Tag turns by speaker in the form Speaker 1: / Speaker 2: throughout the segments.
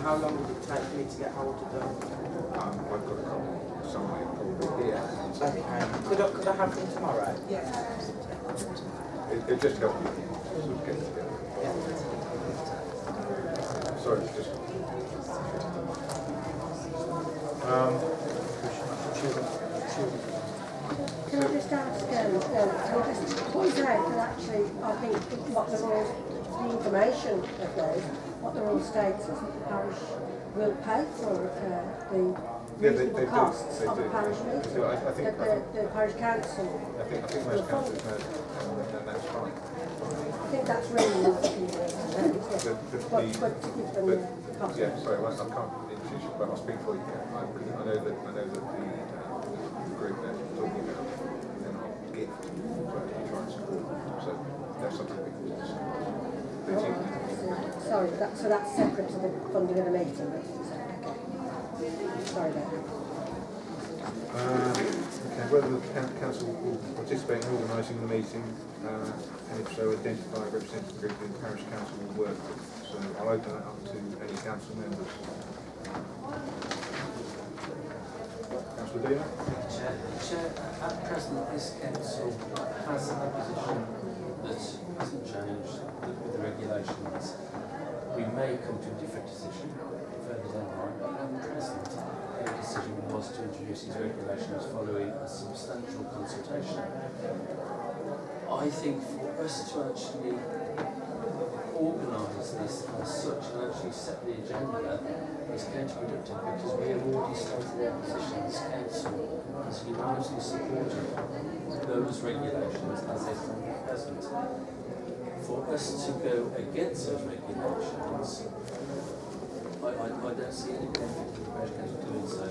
Speaker 1: how long would it take me to get hold of them?
Speaker 2: I've got a copy somewhere probably here.
Speaker 1: Okay. Could I have them tomorrow?
Speaker 3: Yeah.
Speaker 2: It just helped me sort of get together.
Speaker 1: Yeah.
Speaker 2: Sorry, just.
Speaker 4: Can I just ask, can I just point out that actually I think what the rules, the information of those, what the rule states is that the parish will pay for the reasonable costs of the parish meeting.
Speaker 2: So I think
Speaker 4: the parish council.
Speaker 2: I think most councils know, and that's fine.
Speaker 4: I think that's really not to give them the cost.
Speaker 2: Yeah, sorry, I can't introduce you, but I'll speak for you. I know that the group that you're talking about, then I'll get to try and support. So that's something we can do.
Speaker 4: Sorry, so that's separate to the funding of the meeting. Okay. Sorry about that.
Speaker 2: Okay, whether the council will participate in organising the meeting, and if so, identify a representative group in the parish council will work with. So I'll open that up to any council members. Councillor Dino?
Speaker 5: Chair, at present this council has a position that hasn't changed with the regulations. We may come to a different decision further down the line, but at present the decision was to introduce these regulations following a substantial consultation. I think for us to actually organise this as such and actually set the agenda is counterproductive because we have already stated our position. This council has unanimously supported those regulations as they stand at present. For us to go against those regulations, I don't see any benefit to the parish council doing so.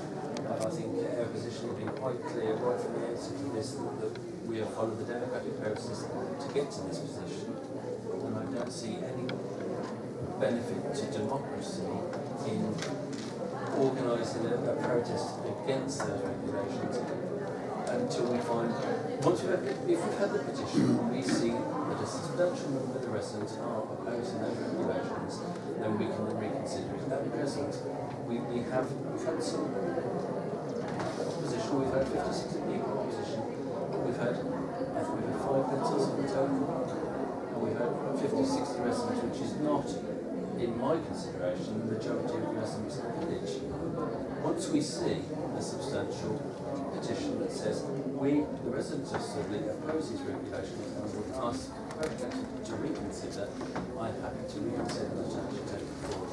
Speaker 5: I think our position has been quite clear right from the outset of this that we have followed the democratic process to get to this position, and I don't see any benefit to democracy in organising a protest against those regulations until we find, if we've had the petition, we see that a substantial number of the residents are opposing those regulations, then we can reconsider it. At present, we've had some opposition, we've had 56 people opposition, we've had, I think we've had 5 pencils in total, and we've had 50-60 residents, which is not, in my consideration, the majority of the residents in the village. Once we see a substantial petition that says we, the residents of Studley, oppose these regulations and would ask the council to reconsider, I'm happy to reconsider that and actually take it forward.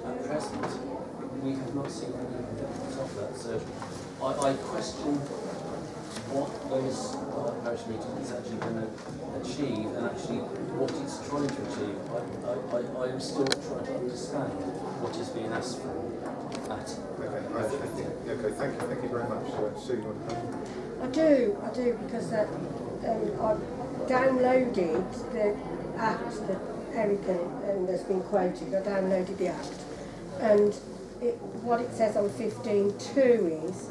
Speaker 5: At present, we have not seen any evidence of that, so I question what those parish meeting is actually going to achieve and actually what it's trying to achieve. I am still trying to understand what is being asked for.
Speaker 2: Okay, thank you very much. Sue, you want to come?
Speaker 4: I do, because I've downloaded the act that Eric and has been quoted. I downloaded the act, and what it says on 15.2 is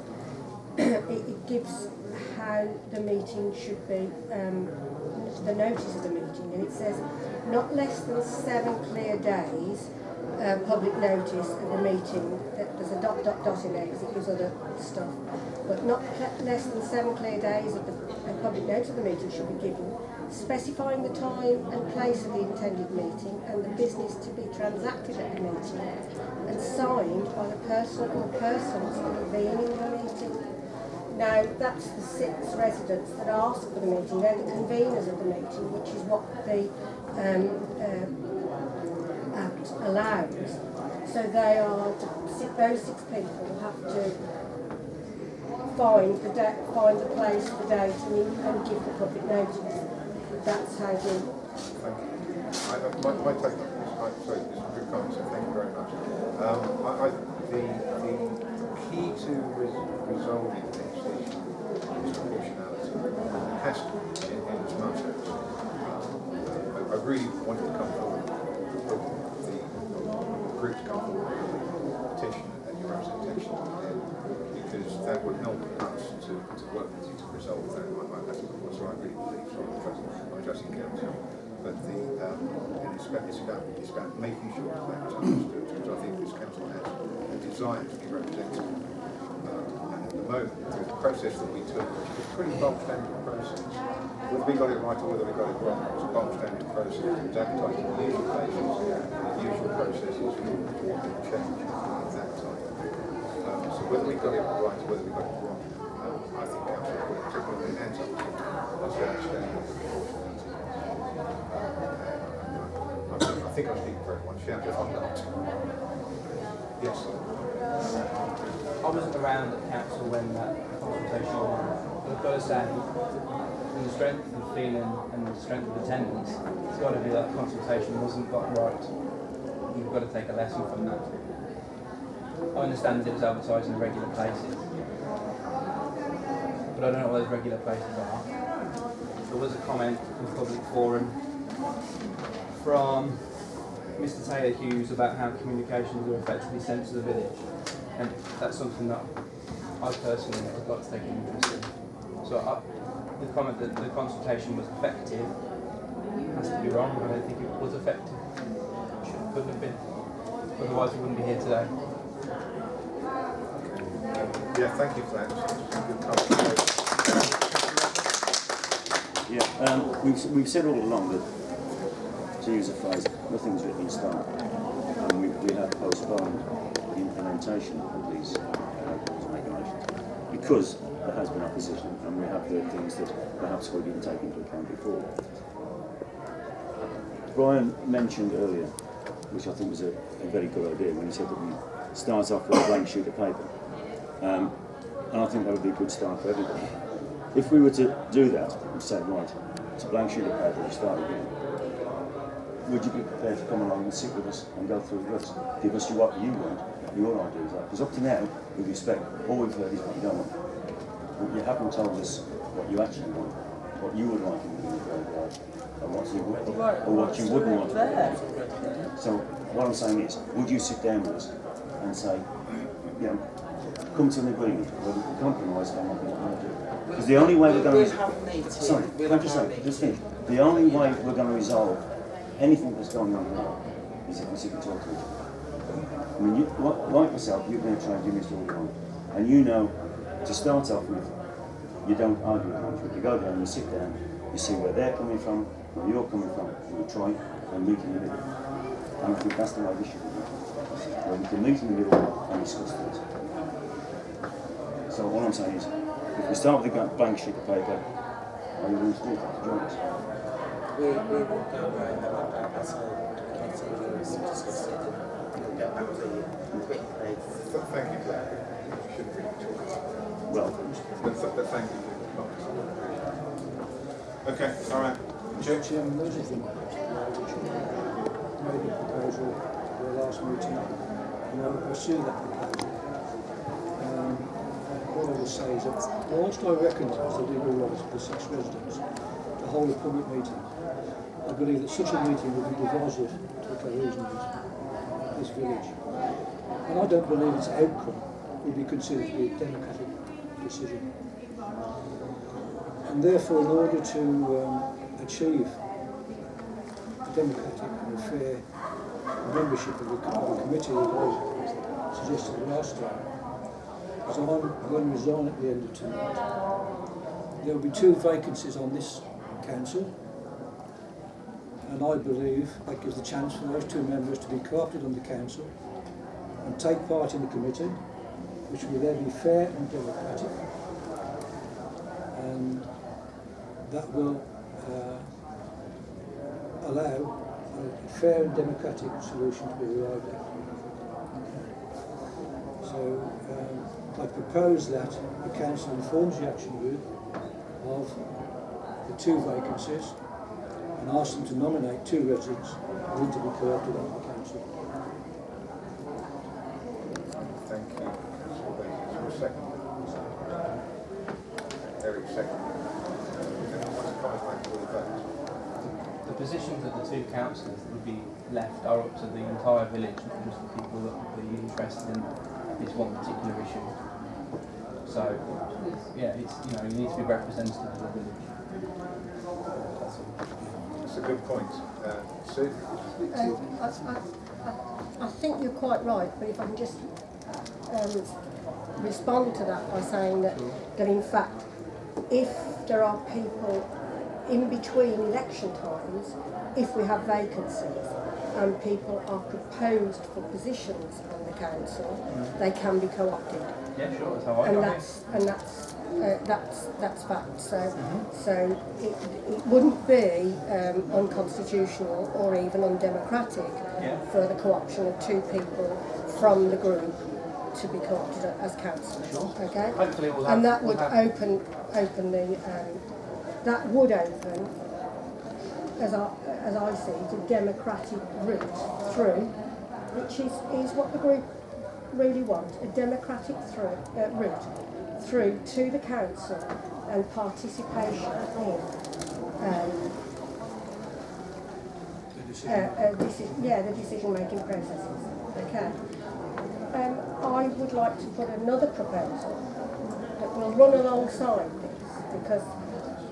Speaker 4: it gives how the meeting should be, the notice of the meeting, and it says not less than 7 clear days public notice of the meeting. There's a ... in there because it gives other stuff, but not less than 7 clear days of the public notice of the meeting should be given, specifying the time and place of the intended meeting and the business to be transacted at the meeting, and signed by the person or persons convening the meeting. Now, that's the 6 residents that ask for the meeting. They're the conveners of the meeting, which is what the Act allows. So they are, those 6 people have to find the place, the date, and give the public notice. That's how the...
Speaker 2: Thank you. My take on this, sorry, this is a good comment, so thank you very much. The key to resolving this issue is proportionality. It has to be in as much as I really want to come forward with the group to come forward with a petition and your representation, because that would help us to work with you to resolve that. That's what I really believe, so I'm trusting council. but it's about making sure that is understood, because I think this council has a desire to be represented. And at the moment, the process that we took was a pretty bulk standard process. Whether we got it right or whether we got it wrong, it was a bulk standard process. It was advertised in the usual places, the usual processes for what had changed at that time. So whether we got it right or whether we got it wrong, I think council took one of their hands up as they understand what the proportionality is. I think I'm speaking for everyone. Shout if I'm not. Yes.
Speaker 1: I wasn't around at council when that consultation was on, but I've got to say, from the strength of feeling and the strength of attendance, it's got to be that consultation wasn't got right. You've got to take a lesson from that. I understand that it was advertised in regular places, but I don't know what those regular places are. There was a comment in the public forum from Mr. Taylor Hughes about how communications are effectively sent to the village, and that's something that I personally would like to take an interest in. So the comment that the consultation was effective has to be wrong. I don't think it was effective. Couldn't have been. Otherwise we wouldn't be here today.
Speaker 2: Yeah, thank you for that. Good conversation.
Speaker 3: Yeah, we've said all along that, to use a phrase, nothing's written in stone, and we have postponed the implementation of these regulations because there has been opposition, and we have heard things that perhaps we didn't take into account before. Brian mentioned earlier, which I think was a very good idea, when he said that we start off with a blank sheet of paper, and I think that would be a good start for everybody. If we were to do that and say, right, it's a blank sheet of paper, we start again, would you be prepared to come along and sit with us and go through with us? Give us what you want, your ideas are. Because up to now, with respect, all we've heard is what you don't want. But you haven't told us what you actually want, what you would like in the graveyard, and what you would, or what you wouldn't want. So what I'm saying is, would you sit down with us and say, you know, come to an agreement where we can compromise on what we want to do? Because the only way we're going to the only way we're going to resolve anything that's going on now is if we sit and talk to each other. I mean, like myself, you've been trained in this all along, and you know, to start off with, you don't argue with them. You go down, you sit down, you see where they're coming from, where you're coming from, and you try and meet in the middle. And I think that's the way this should be done, where we can meet in the middle and discuss things. So what I'm saying is, if we start with a blank sheet of paper, are you willing to join us?
Speaker 1: We will go right as a committee, we will discuss it and get back to you quickly.
Speaker 2: Thank you for that. We shouldn't really talk about that.
Speaker 3: Well,
Speaker 2: But thank you for your comments. Okay, all right.
Speaker 6: Chairman, those are the made a proposal for the last meeting, and I will pursue that proposal. What I will say is that whilst I recognise the legal rights of the 6 residents to hold a public meeting, I believe that such a meeting would be divisive to the cohesion of this village. And I don't believe its outcome would be considered to be a democratic decision. And therefore, in order to achieve a democratic and fair membership of the committee that I suggested last time, so I'm going to resign at the end of tonight. There will be 2 vacancies on this council, and I believe that gives the chance for those 2 members to be co-opted on the council and take part in the committee, which will then be fair and democratic, and that will allow a fair and democratic solution to be arrived at. So I propose that the council informs the action group of the 2 vacancies and ask them to nominate 2 residents who need to be co-opted on the council.
Speaker 2: Thank you. Second. Eric, second.
Speaker 1: The positions of the 2 councillors that would be left are up to the entire village, not just the people that would be interested in this one particular issue. So, yeah, it's, you know, you need to be representative of the village. That's all.
Speaker 2: So a good point. Sue?
Speaker 4: I think you're quite right, but if I can just respond to that by saying that in fact, if there are people in between election times, if we have vacancies and people are proposed for positions on the council, they can be co-opted.
Speaker 1: Yeah, sure, that's how I
Speaker 4: And that's fact. So it wouldn't be unconstitutional or even undemocratic for the co-option of two people from the group to be co-opted as councillors.
Speaker 1: Sure.
Speaker 4: Okay.
Speaker 1: Hopefully we'll
Speaker 4: And
Speaker 1: have,
Speaker 4: that would open the that would open, as I see it, a democratic route through, which is what the group really want, a democratic route through to the council and participation in the decision-making processes. Okay. I would like to put another proposal that will run alongside this, because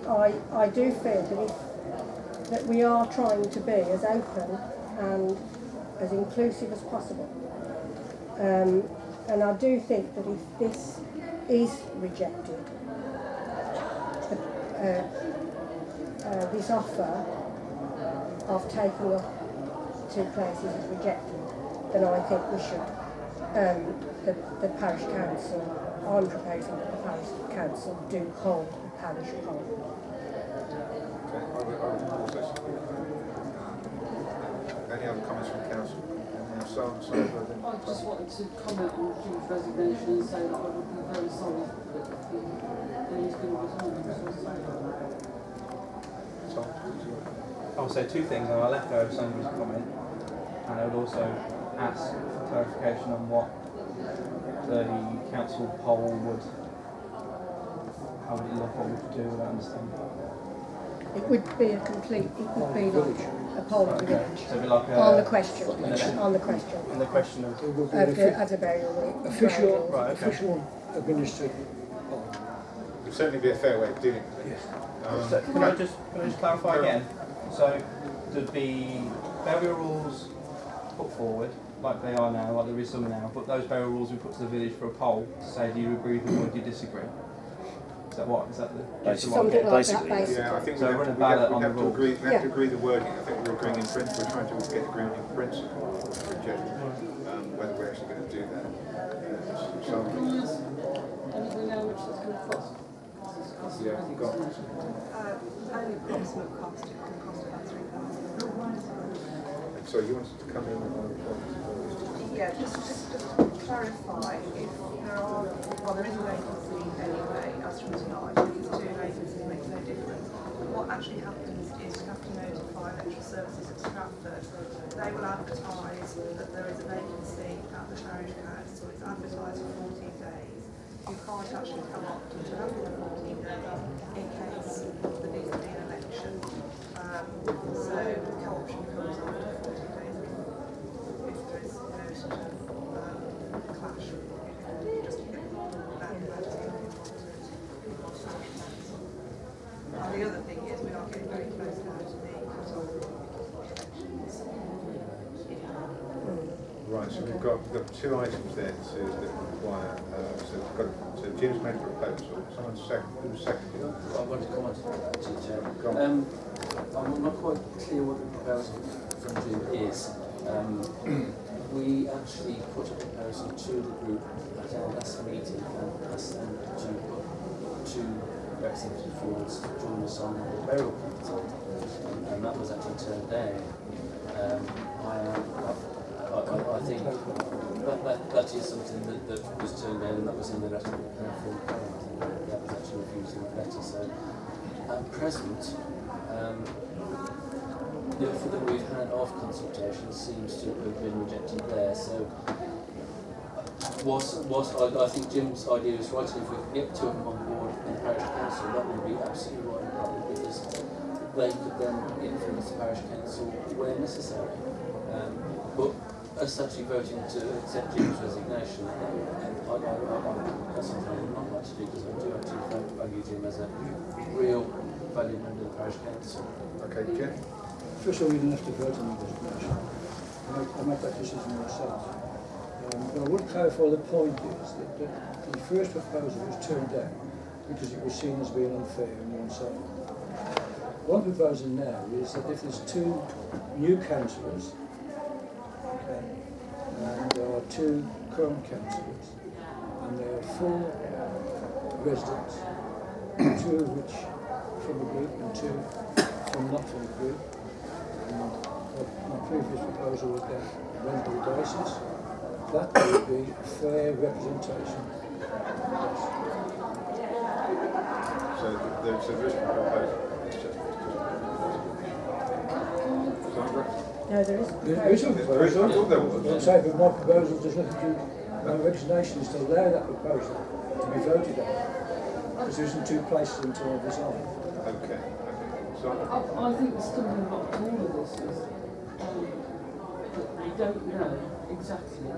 Speaker 4: I do feel that we are trying to be as open and as inclusive as possible. And I do think that if this is rejected, this offer of taking up 2 places is rejected, then I think we should, the parish council, I'm proposing that the parish council do hold a parish poll.
Speaker 2: Okay, I would also support that. Any other comments from council?
Speaker 5: I just wanted to comment on Jim's resignation and say that I would be very sorry that he's going to resign. So sorry about that.
Speaker 1: I will say 2 things, and I'll echo Sandra's comment, and I would also ask for clarification on what the council poll would, how would it look, what would it do, I understand.
Speaker 4: It would be a complete, it would be like a poll of the village.
Speaker 1: So it'd be like
Speaker 4: On the question,
Speaker 1: on the question of
Speaker 6: It would be
Speaker 4: at a burial.
Speaker 6: official,
Speaker 1: Right, okay.
Speaker 6: official administered poll.
Speaker 2: It would certainly be a fair way of doing it.
Speaker 6: Yes.
Speaker 1: So can I just clarify again? So there'd be burial rules put forward, like they are now, like there is some now, but those burial rules we put to the village for a poll to say, do you agree with them or do you disagree? Is that what? Is that the
Speaker 3: Basically,
Speaker 4: Something like that,
Speaker 3: basically.
Speaker 4: basically.
Speaker 2: Yeah, I think
Speaker 1: So
Speaker 2: we
Speaker 1: run a
Speaker 2: have
Speaker 1: ballot
Speaker 2: to,
Speaker 1: on the rules.
Speaker 2: agree. We have
Speaker 4: Yeah.
Speaker 2: to agree the wording. I think we're agreeing in principle. We're trying to get agreement in principle for rejecting. Whether we're actually going to do that.
Speaker 5: Can we ask anybody now which it's going to cost?
Speaker 2: Yeah, you got it.
Speaker 7: Only approximate cost, it will cost about £3,000.
Speaker 2: So you wanted to come in on
Speaker 7: Yeah, just to clarify, if there are, well, there is a vacancy anyway, as from tonight, if it's 2 vacancies, it makes no difference. What actually happens is you have to notify Electoral Services at Stratford. They will advertise that there is a vacancy at the parish council. It's advertised for 14 days. You can't actually come up until after the 14 days in case there needs to be an election. So co-option comes after 14 days if there is no sort of clash. Just to get that and the other thing is we are getting very close now to the cut-off elections.
Speaker 2: Right, so we've got 2 items there that require. So Jim's made a proposal. Someone who's seconded it?
Speaker 5: I want to comment on that, actually, Chair.
Speaker 2: Go on.
Speaker 5: I'm not quite clear what the proposal from Jim is. We actually put a proposal to the group at our last meeting and asked them to put 2 representatives forward to join us on the burial committee, and that was actually turned down. I think that is something that was turned down, and that was in the rest of the full current, and that was actually refused in the letter. So at present, the offer that we've had of consultation seems to have been rejected there. So whilst I think Jim's idea is right, and if we can get 2 of them on board in the parish council, that would be absolutely right, probably, because they could then influence the parish council where necessary. But as actually voting to accept Jim's resignation, that's something I would not like to do, because I do actually value Jim as a real valued member of the parish council.
Speaker 2: Okay, Jim.
Speaker 6: first of all, you don't have to vote on the resignation. I make that decision myself. But I would clarify the point is that the first proposal was turned down because it was seen as being unfair and one-sided. What I'm proposing now is that if there's 2 new councillors, okay, and there are 2 current councillors, and there are 4 residents, 2 of which from the group and 2 from not from the group. And my previous proposal was that run the diocese. That would be a fair representation.
Speaker 2: So there's a written proposal.
Speaker 4: No, there isn't.
Speaker 6: There is a proposal.
Speaker 2: I thought there was.
Speaker 6: I'm saying, but my proposal does not do, my resignation is to allow that proposal to be voted on. Because there isn't 2 places until I resign.
Speaker 2: Okay. So
Speaker 5: I think the stumbling block to all of this is that we don't know exactly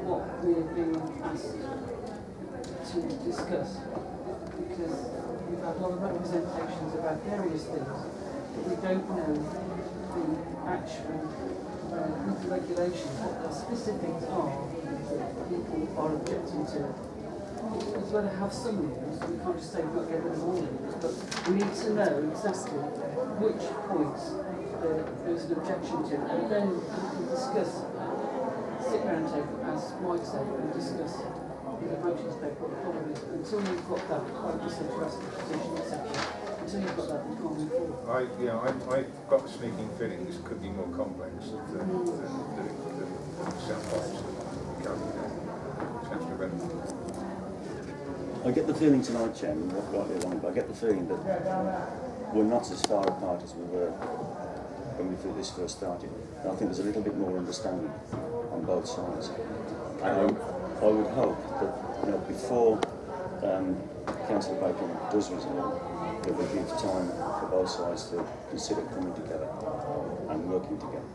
Speaker 5: what we're being asked to discuss, because we've had a lot of representations about various things, but we don't know the actual with the regulations, what the specifics are that people are objecting to. It's better have some rules, we can't just say we've got to get rid of all rules, but we need to know exactly which points there's an objection to, and then we can discuss, sit round table, as Mike said, and discuss the motions paper. But the problem is, until you've got that, like you said, to ask the position, etc., until you've got that, you can't move forward.
Speaker 2: I've got a sneaking feeling this could be more complex than sound bites that we currently do. Councillor Brennan.
Speaker 3: I get the feeling tonight, Chairman, rightly or wrong, but I get the feeling that we're not as far apart as we were when this first started. And I think there's a little bit more understanding on both sides. And I would hope that before Councillor Bacon does resign, that we give time for both sides to consider coming together and working together.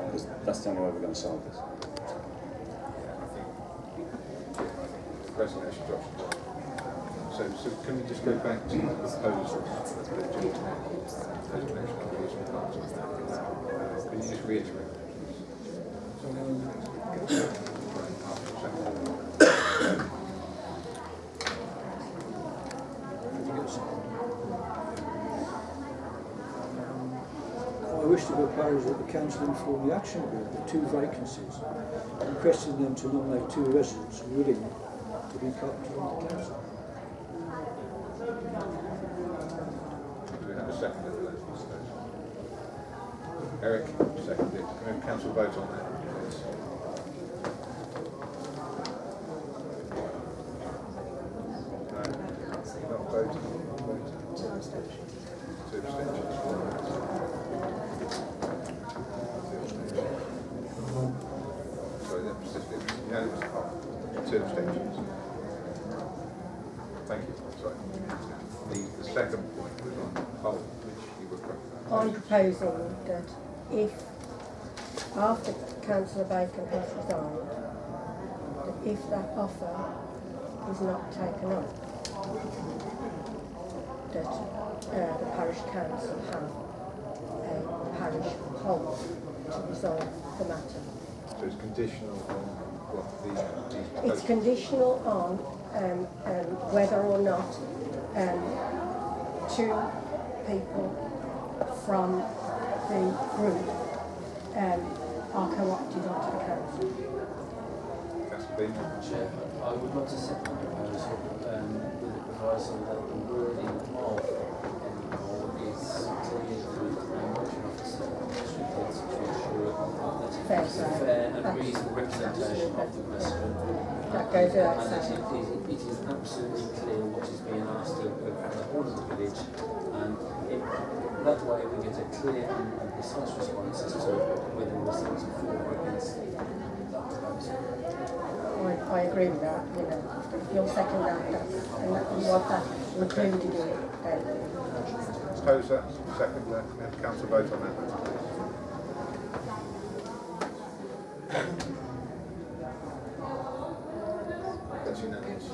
Speaker 3: Because that's the only way we're going to solve this.
Speaker 2: Resignation option. So can we just go back to the proposal that gentleman resignation can you just reiterate?
Speaker 6: I wish to propose that the council inform the action group of 2 vacancies, requesting them to nominate 2 residents willing to be co-opted on the council.
Speaker 2: Do we have a second of that? Eric, seconded. Can we have council vote on that? Please? No, not voting.
Speaker 7: 2 abstentions.
Speaker 2: 2 abstentions. Sorry, that persisted. Yeah, it was 2 abstentions. Thank you. Sorry. The second point was on hold, which you were proposing.
Speaker 4: I'm proposing that if, after Councillor Bacon has resigned, that if that offer is not taken up, that the parish council have a parish poll to resolve the matter.
Speaker 2: So it's conditional on what these
Speaker 4: It's conditional on whether or not 2 people from the group are co-opted onto the council.
Speaker 5: Chair, I would like to set the proposal with the proviso that the wording of is clear through the promotion officer to ensure that it's a fair and reasonable representation of the resident.
Speaker 4: That goes without
Speaker 5: And that
Speaker 4: saying.
Speaker 5: it is absolutely clear what is being asked of the whole of the village, and that way we get a clear and precise response as to whether we're sensible for or against that proposal.
Speaker 4: I agree with that, if you'll second that, and you want that included in it, then.
Speaker 2: Tozer, second, we have council vote on that. That's unanimous.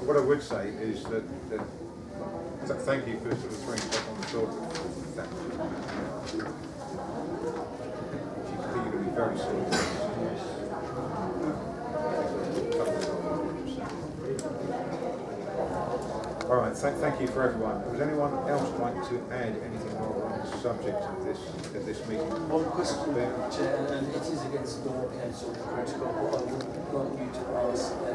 Speaker 2: What I would say is that Thank you for sort of throwing stuff on the floor. That you're going to be very sorry. All right, thank you for everyone. Would anyone else like to add anything more on the subject of this meeting?
Speaker 5: One question, Chair, and it is against the law, Council Protocol. What I would like you to ask the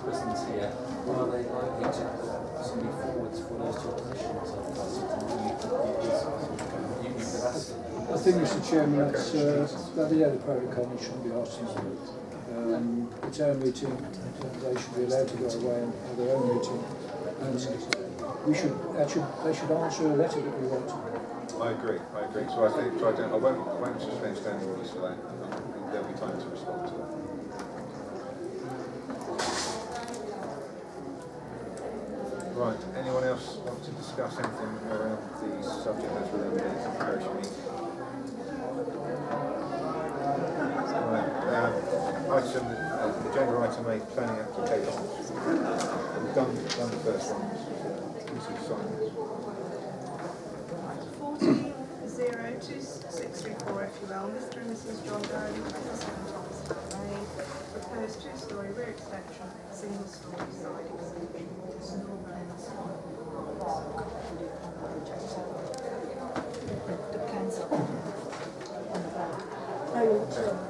Speaker 5: presence here, are they likely to put somebody forwards for those two positions? That's something you could ask.
Speaker 6: I think, Mr. Chairman, that the other protocol shouldn't be asked to do. It's our meeting, they should be allowed to go away and have their own meeting. And they should answer a letter that we want.
Speaker 2: I agree. So I won't suspend standing orders for that. There'll be time to respond to that. Right, anyone else want to discuss anything around the subject as related to the parish meeting? Right, agenda item 8, planning applications. We've done the first one. Mrs. Simons.
Speaker 7: 14-02634 FUL, Mr. and Mrs. John Gurley, 27 Thomas Lane, proposed two-storey rear extension, single-storey side extension.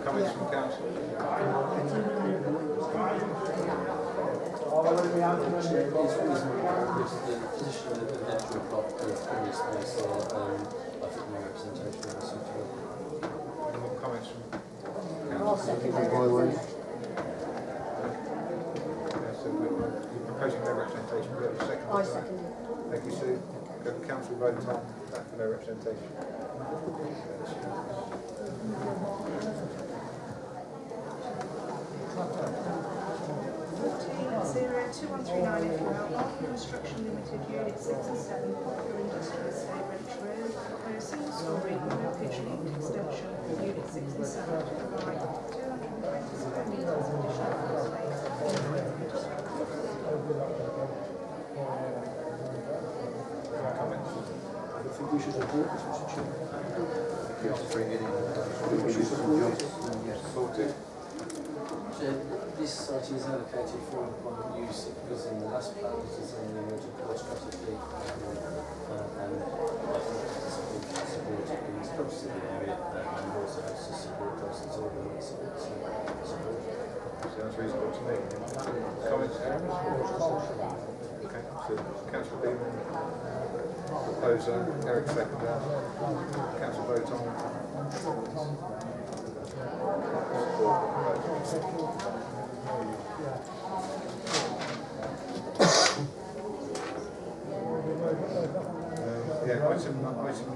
Speaker 2: Comments from council?
Speaker 5: It's reasonable because the position of the natural property is very space, so I think my representation is suitable.
Speaker 2: Any more comments from
Speaker 4: I'll second that.
Speaker 2: So you're proposing no representation, we have a second?
Speaker 4: I second it.
Speaker 2: Thank you, Sue. Go to council vote on that for no representation.
Speaker 7: 14-02139 FUL, Arthur Construction Limited, Unit 6 and 7, Popular Industrial Estate, Rich Road, proposed single-storey, no-pitch linked extension, Unit 6 and 7, to provide 220 square metres of additional floor space.
Speaker 2: Comments?
Speaker 6: I think we should support this, Mr. Chairman.
Speaker 2: We should support it. Yes, support it.
Speaker 5: Chair, this site is allocated for employment use because in the last plan it is in the emerging core strategy and I think it's supported in its close to the area and also has to support those that's already support.
Speaker 2: Sounds reasonable to me. Comments? Okay, so councillor Beeman, proposer, Eric seconder, council vote on.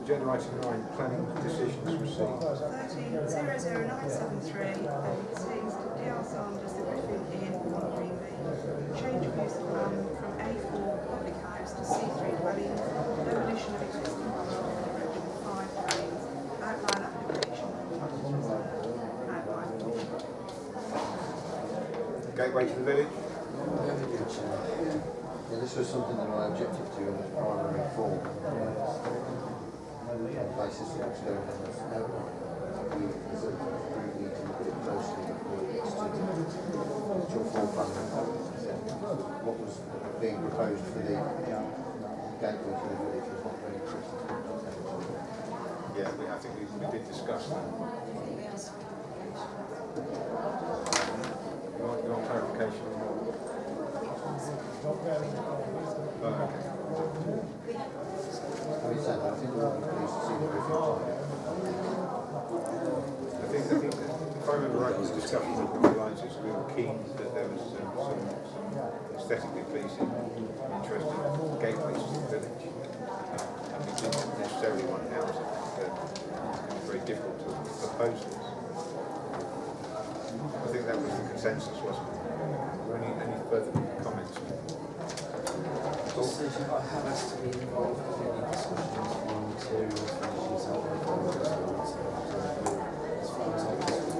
Speaker 2: Agenda item 9, planning decisions received.
Speaker 7: 13-00973, states to DR Sanders, the Griffin Inn, 1 Greenby. Change of use of land from A4 public house to C3 dwelling, demolition of existing dwelling, erection of 5 frames, outline application, outline permission.
Speaker 2: Gateway to the village.
Speaker 8: Yeah, this was something that I objected to in the primary form. On the basis of what's going on. We as a group need to look at it closely before it gets to your full plan. What was being proposed for the gateway to the village was not very interesting.
Speaker 2: Yeah, I think we did discuss that. You want clarification on that? Okay.
Speaker 8: Having said that, I think we'll be pleased to see the Griffin.
Speaker 2: I think that if I remember right, the discussion with the alliances, we were keen that there was some aesthetically pleasing, interesting gateways to the village. We didn't necessarily want houses. It's very difficult to propose this. I think that was the consensus, wasn't it? Were there any further comments?
Speaker 5: I have asked to be involved in any discussions on materials, finishes, as far as I'm concerned.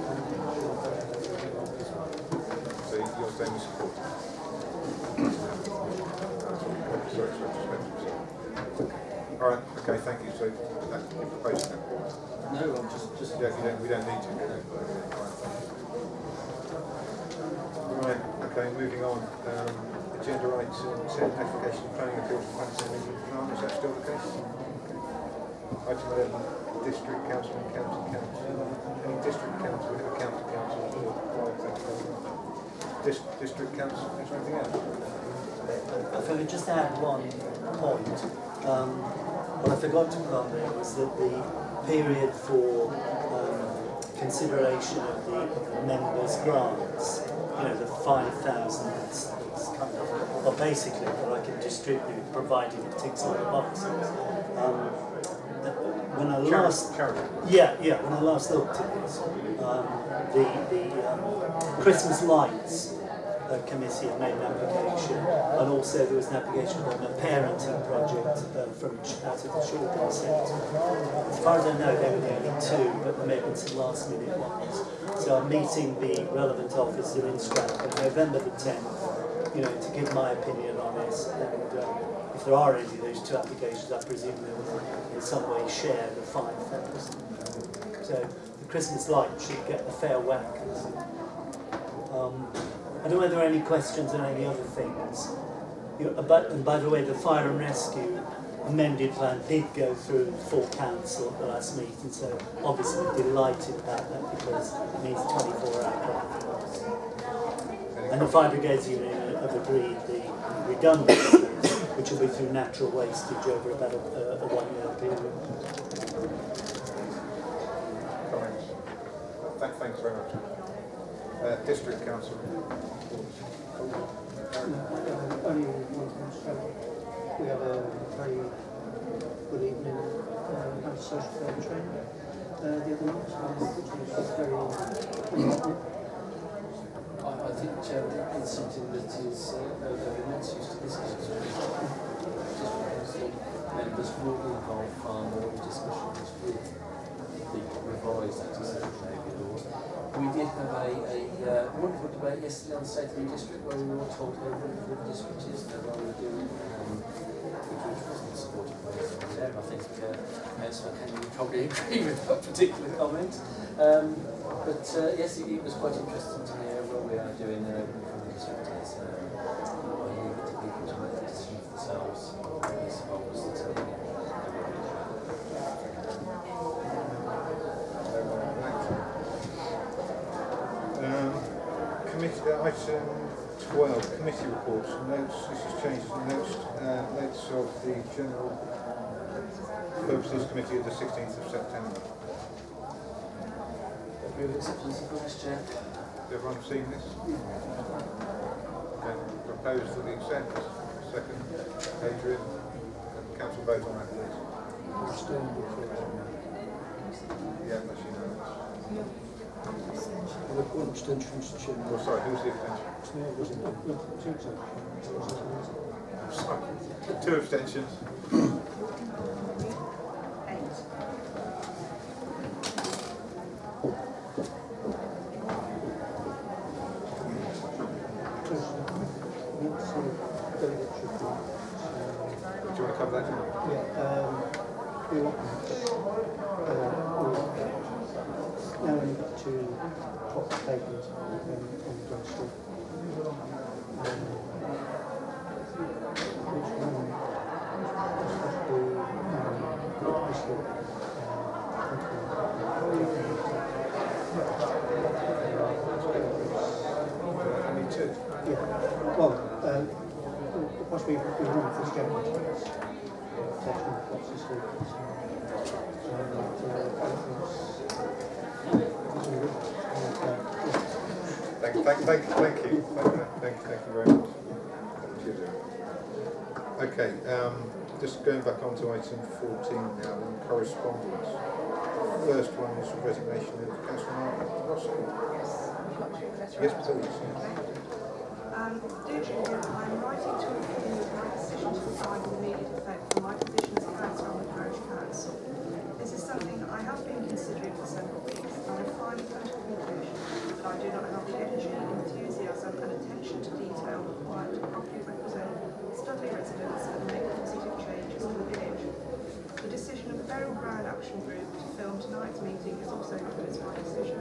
Speaker 2: So you're saying you support it? Sorry. We don't need to. Right, okay, moving on. Agenda item 10, application of planning appeals to planning meeting plan. Is that still the case? Okay. Item 11, district council and county council. Any district council, we have a county council or district council, is there anything else?
Speaker 9: If I could just add one point, what I forgot to put on there was that the period for consideration of the members' grants, you know, the 5,000, it's kind of, well, basically that I can distribute provided it ticks all the boxes. When I last, when I last looked at this, the Christmas lights committee had made an application, and also there was an application on a parenting project from out of the children's sector. As far as I know, there were the only two, but there may have been some last minute ones. So I'm meeting the relevant officer in Stratford on November the 10th, you know, to give my opinion on this. And if there are any of those two applications, I presume they will in some way share the 5,000. So the Christmas light should get a fair whack. I don't know whether there are any questions on any other things. You know, and by the way, the fire and rescue amended plan did go through full council at the last meeting, so obviously delighted about that because it needs 24-hour conference. And the fire brigades union have agreed the redundancies, which will be through natural wastage over about a 1-year period.
Speaker 2: Comments? Thanks very much. District council.
Speaker 10: Only one thing to say. We had a very good evening and social care training the other night, which was very important.
Speaker 5: I think it's something that is very much used to this council. District council members will be involved far more in discussions with the revised anti-social laws. We did have a wonderful debate yesterday on the state of the district where we were all told how wonderful the district is and how well we're doing, which wasn't supported by everyone there. I think Councillor Kenny would probably agree with that particular comment. Yes, it was quite interesting to hear what we are doing from the district is. I leave it to people to make the decision for themselves. I suppose that
Speaker 2: Item 12, committee reports and notes. This has changed the notes of the General Purposes Committee of the 16th of September.
Speaker 5: acceptance of Vice Chair.
Speaker 2: Has everyone seen this? Propose that we accept. Second, Adrian. Council vote on that, please. Yeah, that's unanimous.
Speaker 6: One abstention, Mr. Chairman.
Speaker 2: Oh, sorry, who's the abstention?
Speaker 6: No, two abstentions.
Speaker 2: Sorry. 2 abstentions. Do you want to cover that?
Speaker 10: We want now we need to pop the papers on the dumpster. Which one?
Speaker 2: Only 2.
Speaker 10: Yeah. Well, possibly we run for schedules. Section what's this week?
Speaker 2: Thank you very much. Okay, just going back on to item 14 now, then correspondence. First one is resignation of Councillor Roscoe. Yes, please.
Speaker 7: Dear Julia, I am writing to inform you of my decision to resign with immediate effect from my position as councillor on the parish council. This is something that I have been considering for several weeks, and I finally come to the conclusion that I do not have the energy, enthusiasm and attention to detail required to properly represent Studley residents and make positive changes to the village. The decision of the Beryl Brown Action Group to fill from tonight's meeting is also because my decision.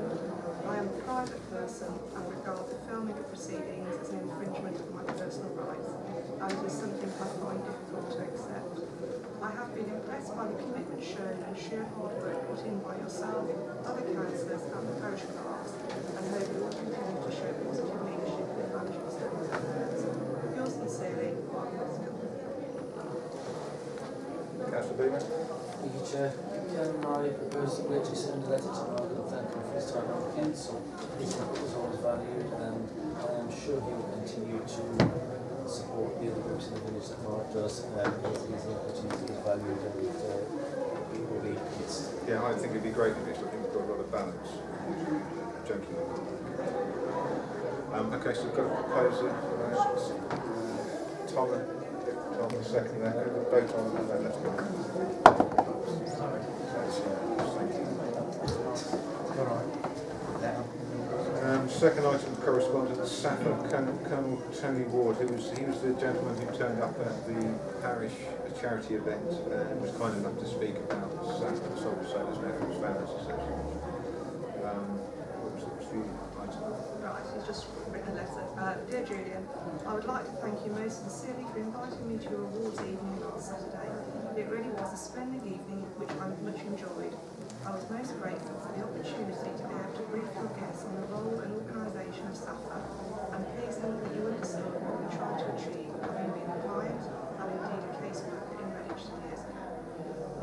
Speaker 7: I am a private person and regard the filming of proceedings as an infringement of my personal rights, and it is something I find difficult to accept. I have been impressed by the commitment shown and sheer hard work put in by yourself, other councillors and the parish clerks, and hope you will continue to show positive leadership in managing Studley affairs. Yours sincerely, Margaret Studley.
Speaker 2: Councillor Beamer?
Speaker 5: Thank you, Chair. Can I propose that we actually send a letter to Margaret and thank him for his time on the council? His input was always valued, and I am sure he will continue to support the other groups in the village that Mark does. His input is valued, and he will be missed.
Speaker 2: Yeah, I think it'd be great if it's looking for a lot of balance. Joking. Okay, so we've got a proposal. Tom, second there. Vote on that. Let's go. Second item of correspondence, Saffron Colonel Tony Ward, he was the gentleman who turned up at the parish charity event and was kind enough to speak about Saffron Sole Sailors Veterans Families Association. What was the item?
Speaker 7: Right, he's just written a letter. Dear Julian, I would like to thank you most sincerely for inviting me to your awards evening last Saturday. It really was a splendid evening, which I much enjoyed. I was most grateful for the opportunity to be able to brief your guests on the role and organisation of SAFA, and pleasing that you understood what we tried to achieve, having been a client and indeed a case worker in registered years ago.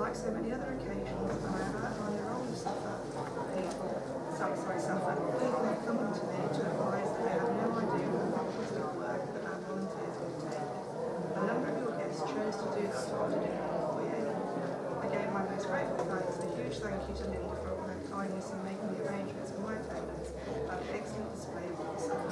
Speaker 7: Like so many other occasions, when I have outlined the role of SAFA, SAFA, people have come to me to advise that they have no idea what fantastic work that our volunteers undertake. A number of your guests chose to do that after dinner in the foyer. I gave my most grateful thanks and a huge thank you to Linda for all her kindness in making the arrangements for my attendance and an excellent display of all the SAFA.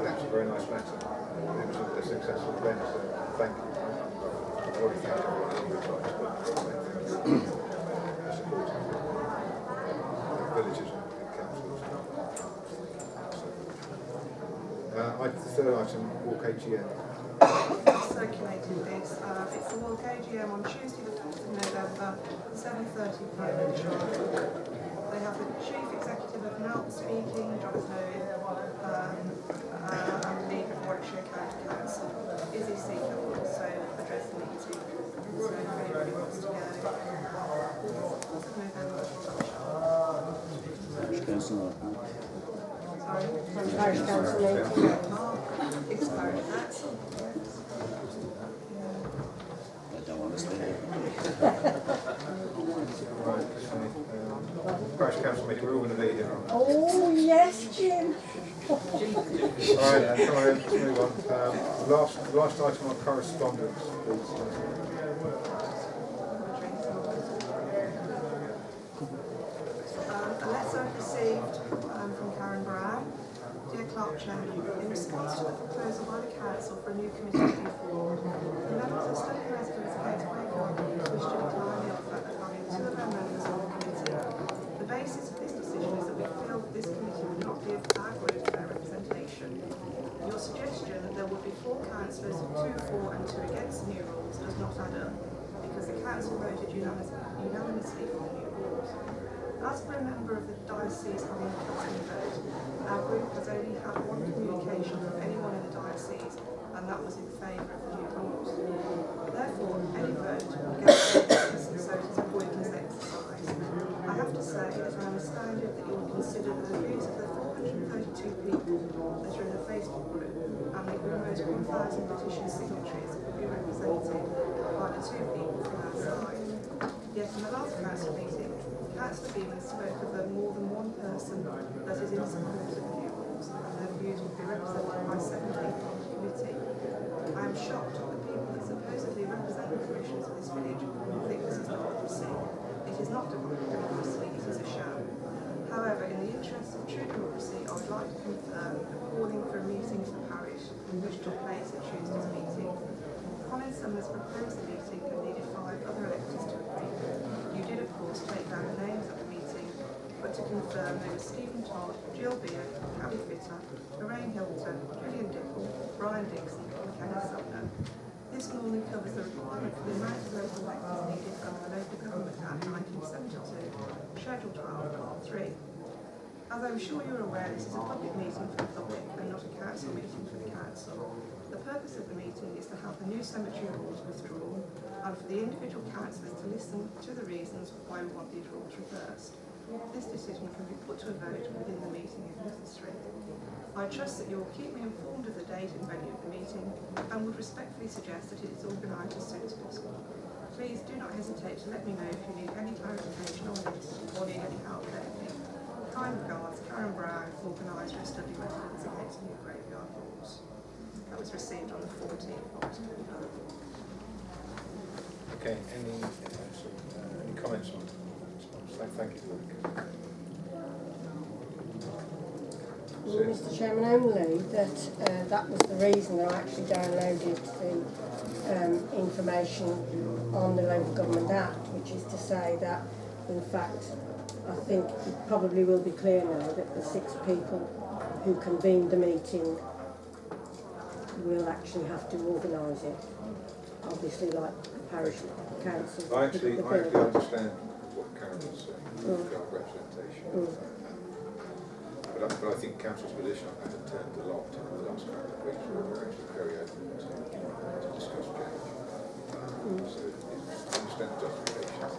Speaker 2: That's a very nice letter. It was a successful event, so thank you. I've already thanked everyone who replied, but thank you. Villages and councils. The third item, Walk AGM.
Speaker 7: Circulated this. It's the Walk AGM on Tuesday the 4th of November, 7:30 p.m. in Charlotte. They have the Chief Executive of NALP speaking, Jonathan Owen, and the lead of Warwickshire County Council. Izzy Seeker will also address the meeting. So if anybody wants to go, 4th of November,
Speaker 3: Parish Council.
Speaker 7: sorry?
Speaker 4: Parish Council Meeting.
Speaker 7: It's Parish Council.
Speaker 3: I don't understand.
Speaker 2: Parish Council Meeting, we're all going to be here.
Speaker 4: Oh, yes, Jim.
Speaker 2: Alright, come on, let's move on. Last item on correspondence, please.
Speaker 7: A letter I've received from Karen Brown. Dear Clerk Chairman, in response to the proposal by the Council for a new committee to be formed, the members of Studley Residents Gateway Garden wish to decline the offer of having two of our members on the committee. The basis of this decision is that we feel that this committee would not give our group fair representation. Your suggestion that there would be 4 councillors, 2 for and 2 against the new rules does not add up, because the Council voted unanimously for the new rules. As for a member of the diocese having a casting vote, our group has only had one communication from anyone in the diocese, and that was in favour of the new rules. Therefore, any vote would get basis, so it is a pointless exercise. I have to say that I am astounded that you will consider the views of the 432 people that are in the Facebook group and the almost 1,000 petition signatories will be represented by the 2 people from our side. Yet in the last council meeting, Councillor Beeman spoke of more than one person that is in support of the new rules, and their views would be represented by 7 people on the committee. I am shocked that the people that supposedly represent the parishioners of this village think this is democracy. It is not democracy, it is a sham. However, in the interest of true democracy, I would like to confirm the calling for a meeting of the parish, which took place at Tuesday's meeting. Colin Summers proposed the meeting and needed 5 other electors to agree. You did, of course, take down the names at the meeting, but to confirm they were Stephen Todd, Jill Beard, Cabby Fitter, Lorraine Hilton, Julian Dickel, Brian Dixon and Kenneth Sumner. This normally covers the requirement for the amount of local electors needed under the Local Government Act 1972, Schedule 12, Part 3. As I'm sure you're aware, this is a public meeting for the public and not a council meeting for the council. The purpose of the meeting is to have the new cemetery rules withdrawn and for the individual councillors to listen to the reasons why we want these rules reversed. This decision can be put to a vote within the meeting if necessary. I trust that you will keep me informed of the date and venue of the meeting and would respectfully suggest that it is organised as soon as possible. Please do not hesitate to let me know if you need any clarification on this or need any help with anything. Kind regards, Karen Brown, Organiser of Studley Residents Against New Graveyard Rules. That was received on the 14th of October.
Speaker 2: Okay, any comments on response? Thank you.
Speaker 4: Well, Mr. Chairman, only that that was the reason that I actually downloaded the information on the Local Government Act, which is to say that, in fact, I think it probably will be clear now that the 6 people who convened the meeting will actually have to organise it. Obviously, like the parish council.
Speaker 2: I actually understand what Karen was saying about representation. But I think Council's position on that had turned a lot in the last couple of weeks. We're actually very open to discuss change. So I understand the justification.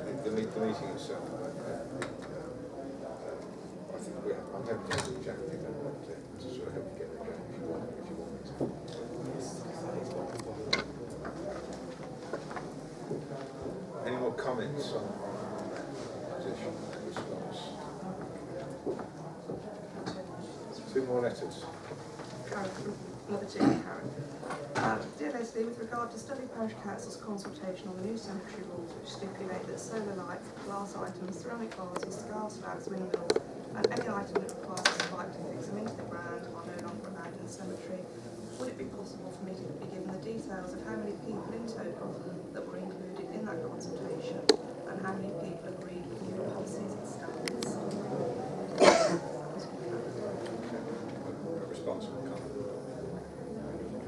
Speaker 2: But the meeting itself, I think I'm hoping to do exactly that to sort of help you get there going if you want me to. Any more comments on that position and response? 2 more letters.
Speaker 7: Karen, another 2, Karen. Dear Leslie, with regard to Studley Parish Council's consultation on the new cemetery rules which stipulate that solar lights, glass items, ceramic vases, scarves, flags, windmills and any item that requires a spike to fix them into the ground are no longer allowed in the cemetery, would it be possible for me to be given the details of how many people in total that were included in that consultation and how many people agreed with new policies and standards?
Speaker 2: A responsible comment.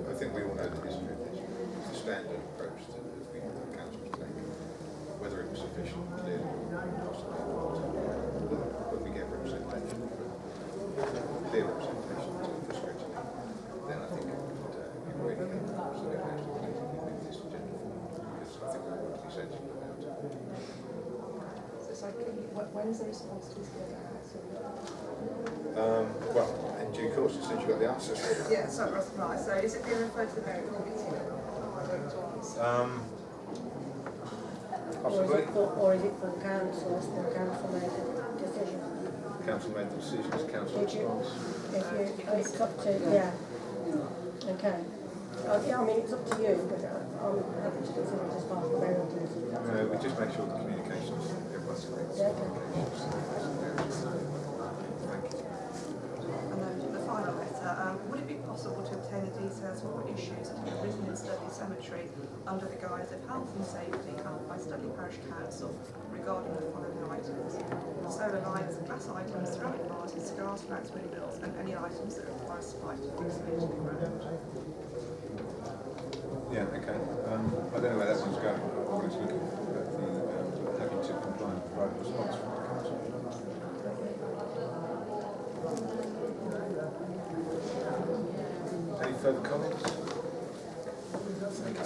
Speaker 2: I think we all know the history of this. It's the standard approach that the council has taken. Whether it was sufficient, clearly, possibly not. When we get representation, clear representation for scrutiny, then I think it would be really helpful so that actually with this agenda form, because I think we want to be sensible about it.
Speaker 7: So when's the response to this going out?
Speaker 2: Well, in due course, as soon as you've got the answers.
Speaker 7: Yeah, so right. So is it being referred to the Merit Committee?
Speaker 2: Possibly.
Speaker 4: Or is it for the council? Has the council made a decision?
Speaker 2: Council made the decisions, council response.
Speaker 4: It's up to, yeah. Okay. Yeah, I mean, it's up to you, but I'm happy to consider it as part of the Merit Committee.
Speaker 2: No, we just make sure the communications, everyone's agreed.
Speaker 4: Yeah, okay.
Speaker 2: Thank you.
Speaker 7: And then the final letter, would it be possible to obtain the details of what issues that have arisen in Studley Cemetery under the guise of health and safety held by Studley Parish Council regarding the following items: solar lights, glass items, ceramic vases, cigars, flags, windmills and any items that require a spike to fix them into the ground?
Speaker 2: Yeah, okay. I don't know where that one's going. I wanted to look at the having to comply with the right response from the council. Any further comments? Thank you.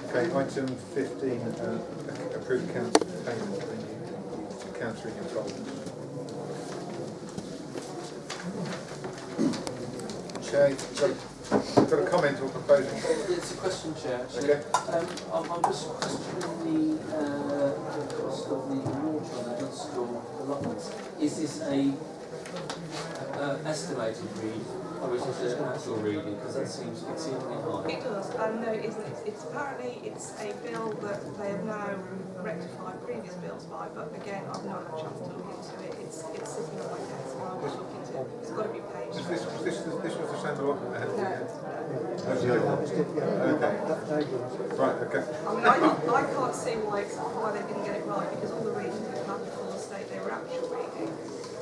Speaker 2: Okay, item 15, approved council payment to council in involvement. Chair, you've got a comment or proposal?
Speaker 5: It's a question, Chair. Actually.
Speaker 2: Okay.
Speaker 5: I'm just questioning the cost of the water on the Dunstall allotments. Is this a estimated read, or is it an actual reading? Because that seems exceedingly high.
Speaker 7: It does, no, it isn't. It's apparently it's a bill that they have now rectified previous bills by, but again, I've not had a chance to look into it. It's sitting on my desk, and I'll just look into it. It's got to be paid.
Speaker 2: This was the same allotment that had
Speaker 7: No.
Speaker 2: That's the other one. Okay. Right, okay.
Speaker 7: I mean, I can't see why they didn't get it right, because all the readings we've had before state they were actual readings.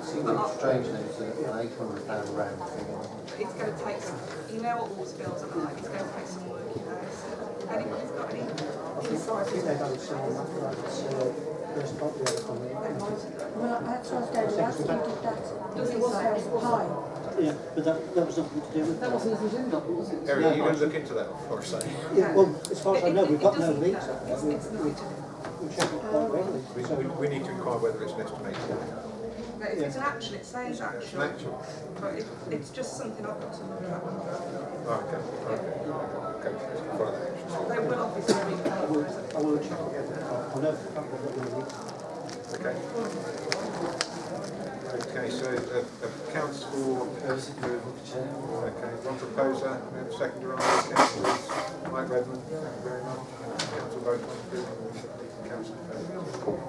Speaker 8: Seems strange that it's an £800 round figure.
Speaker 7: It's going to take some, you know what water bills are like, it's going to take some work, you know. So anybody's got any insight?
Speaker 10: I think they've done some on that, like it's first part of the other comment.
Speaker 4: Well, that's what I was going to ask you, did that, does it say high?
Speaker 10: Yeah, but that was nothing to do with that.
Speaker 7: wasn't his agenda, was it?
Speaker 2: Eric, are you going to look into that for us?
Speaker 10: Yeah, well, as far as I know, we've got no
Speaker 7: doesn't-
Speaker 10: leaks up there.
Speaker 7: It's nothing to do.
Speaker 10: We check it quite regularly. So
Speaker 2: We need to inquire whether it's an estimation.
Speaker 7: But if it's an action, it says action.
Speaker 2: It's an actual.
Speaker 7: But it's just something I've got to look at.
Speaker 2: Oh, okay. Okay. Follow that action.
Speaker 7: They will obviously read the
Speaker 10: I will check it. I know for a fact we've got no leaks.
Speaker 2: Okay. Okay, so accounts for okay, one proposer, we have a seconder on the councillors, Mike Redmond, thank you very much. Council vote on approval, council vote.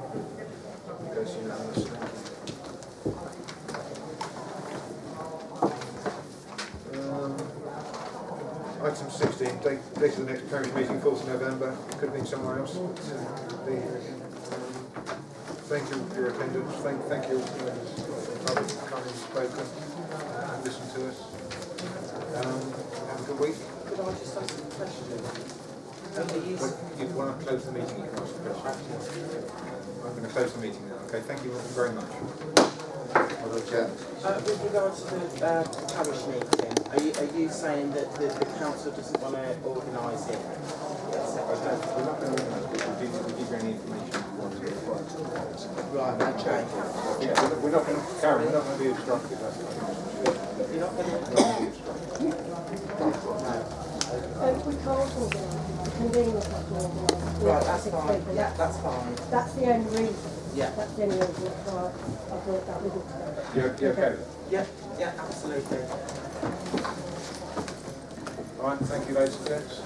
Speaker 2: Goes unanimously. Item 16, date of the next parish meeting, 4th of November, could have been somewhere else. Thank you for your attendance, thank you for coming spoken and listened to us. Have a good week.
Speaker 11: Could I just ask a question?
Speaker 2: If you want to close the meeting, you can ask a question. I'm going to close the meeting now, okay? Thank you very much.
Speaker 11: With regards to the parish meeting, are you saying that the council doesn't want to organise it?
Speaker 2: We're not going to organise it, we'll give you any information you want to.
Speaker 11: Right, okay.
Speaker 2: We're not going to, Karen, we're not going to be obstructive, that's what
Speaker 11: You're not going to...
Speaker 2: be obstructive.
Speaker 4: We can't organise, the conveners have to organise.
Speaker 11: Right, that's fine. Yeah, that's fine.
Speaker 4: That's the only reason.
Speaker 11: Yeah.
Speaker 4: That's the only reason why I brought that with me today.
Speaker 2: You're okay with that?
Speaker 11: Yeah, absolutely.
Speaker 2: All right, thank you, ladies and gents.